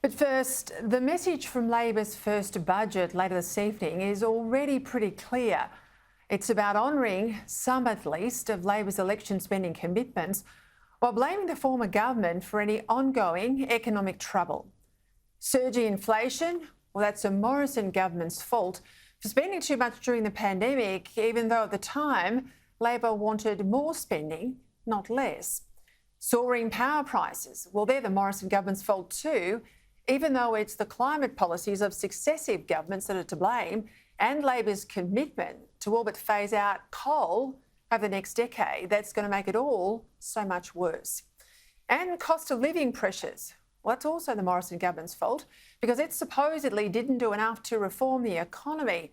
But first, the message from Labor's first budget later this evening is already pretty clear. It's about honouring some, at least, of Labor's election spending commitments while blaming the former government for any ongoing economic trouble. Surging inflation, well, that's the Morrison government's fault for spending too much during the pandemic, even though at the time Labor wanted more spending, not less. Soaring power prices, well, they're the Morrison government's fault too, even though it's the climate policies of successive governments that are to blame, and Labor's commitment to all but phase out coal over the next decade that's going to make it all so much worse. And cost of living pressures, well, that's also the Morrison government's fault because it supposedly didn't do enough to reform the economy,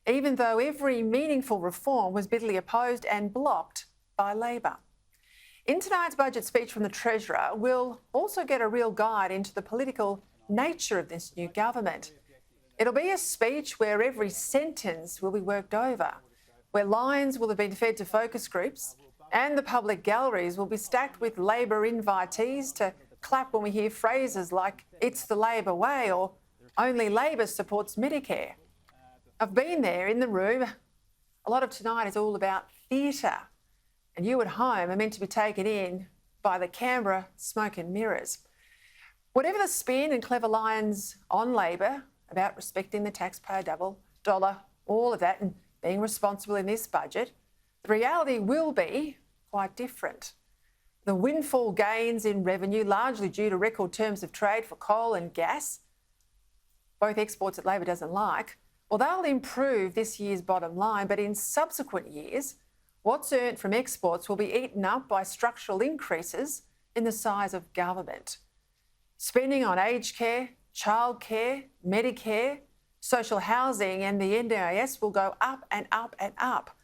even though every meaningful reform was bitterly opposed and blocked by Labor. In tonight's budget speech from the Treasurer, we'll also get a real guide into the political nature of this new government. It'll be a speech where every sentence will be worked over, where lines will have been fed to focus groups, and the public galleries will be stacked with Labor invitees to clap when we hear phrases like, "It's the Labor way," or "Only Labor supports Medicare." I've been there in the room. A lot of tonight is all about theatre, and you at home are meant to be taken in by the Canberra smoke and mirrors. Whatever the spin and clever lines on Labor about respecting the taxpayer dollar, all of that, and being responsible in this budget, the reality will be quite different. The windfall gains in revenue, largely due to record terms of trade for coal and gas, both exports that Labor doesn't like, well, they'll improve this year's bottom line, but in subsequent years, what's earned from exports will be eaten up by structural increases in the size of government. Spending on aged care, childcare, Medicare, social housing and the NDIS will go up and up and up.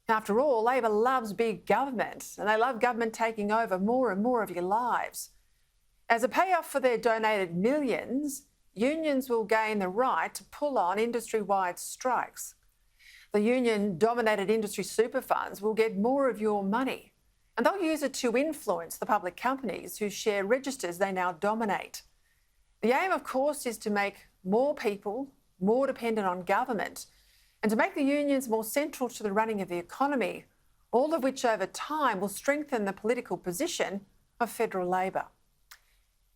After all, Labor loves big government and they love government taking over more and more of your lives. As a payoff for their donated millions, unions will gain the right to pull on industry-wide strikes. The union-dominated industry super funds will get more of your money, and they'll use it to influence the public companies whose share registers they now dominate. The aim, of course, is to make more people more dependent on government and to make the unions more central to the running of the economy, all of which over time will strengthen the political position of federal Labor.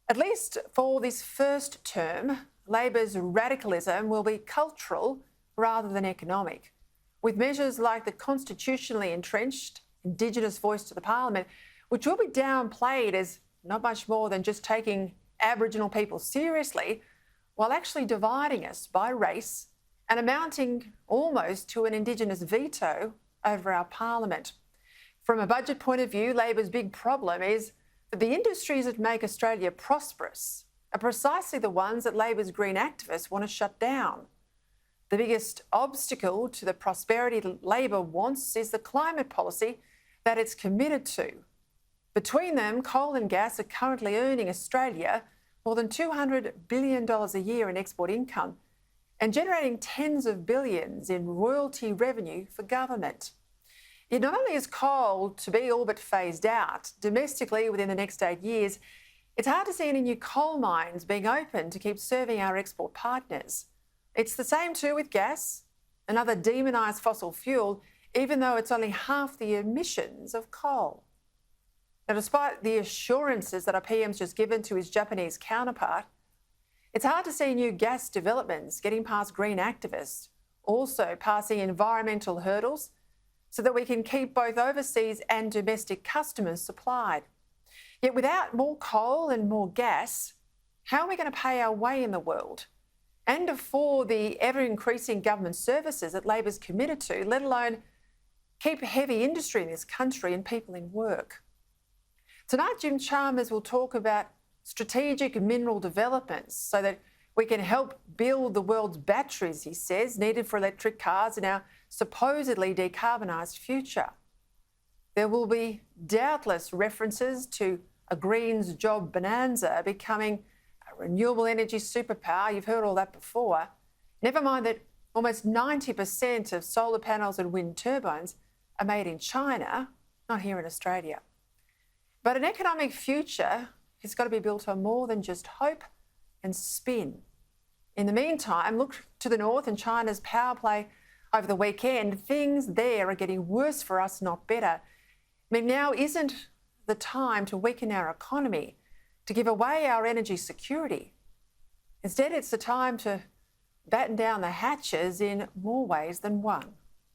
At least for this first term, Labor's radicalism will be cultural rather than economic, with measures like the constitutionally entrenched Indigenous voice to the Parliament, which will be downplayed as not much more than just taking Aboriginal people seriously, while actually dividing us by race and amounting almost to an Indigenous veto over our Parliament. From a budget point of view, Labor's big problem is that the industries that make Australia prosperous are precisely the ones that Labor's green activists want to shut down. The biggest obstacle to the prosperity that Labor wants is the climate policy that it's committed to. Between them, coal and gas are currently earning Australia more than $200 billion a year in export income and generating tens of billions in royalty revenue for government. Yet not only is coal to be all but phased out domestically within the next 8 years, it's hard to see any new coal mines being opened to keep serving our export partners. It's the same too with gas, another demonised fossil fuel, even though it's only half the emissions of coal. Now, despite the assurances that our PM's just given to his Japanese counterpart, it's hard to see new gas developments getting past green activists, also passing environmental hurdles so that we can keep both overseas and domestic customers supplied. Yet without more coal and more gas, how are we going to pay our way in the world and afford the ever-increasing government services that Labor's committed to, let alone keep heavy industry in this country and people in work? Tonight, Jim Chalmers will talk about strategic mineral developments so that we can help build the world's batteries, he says, needed for electric cars in our supposedly decarbonised future. There will be doubtless references to a Greens job bonanza becoming a renewable energy superpower. You've heard all that before. Never mind that almost 90% of solar panels and wind turbines are made in China, not here in Australia. But an economic future has got to be built on more than just hope. and spin. In the meantime, look to the north and China's power play over the weekend. Things there are getting worse for us, not better. I mean, now isn't the time to weaken our economy, to give away our energy security. Instead, it's the time to batten down the hatches in more ways than one.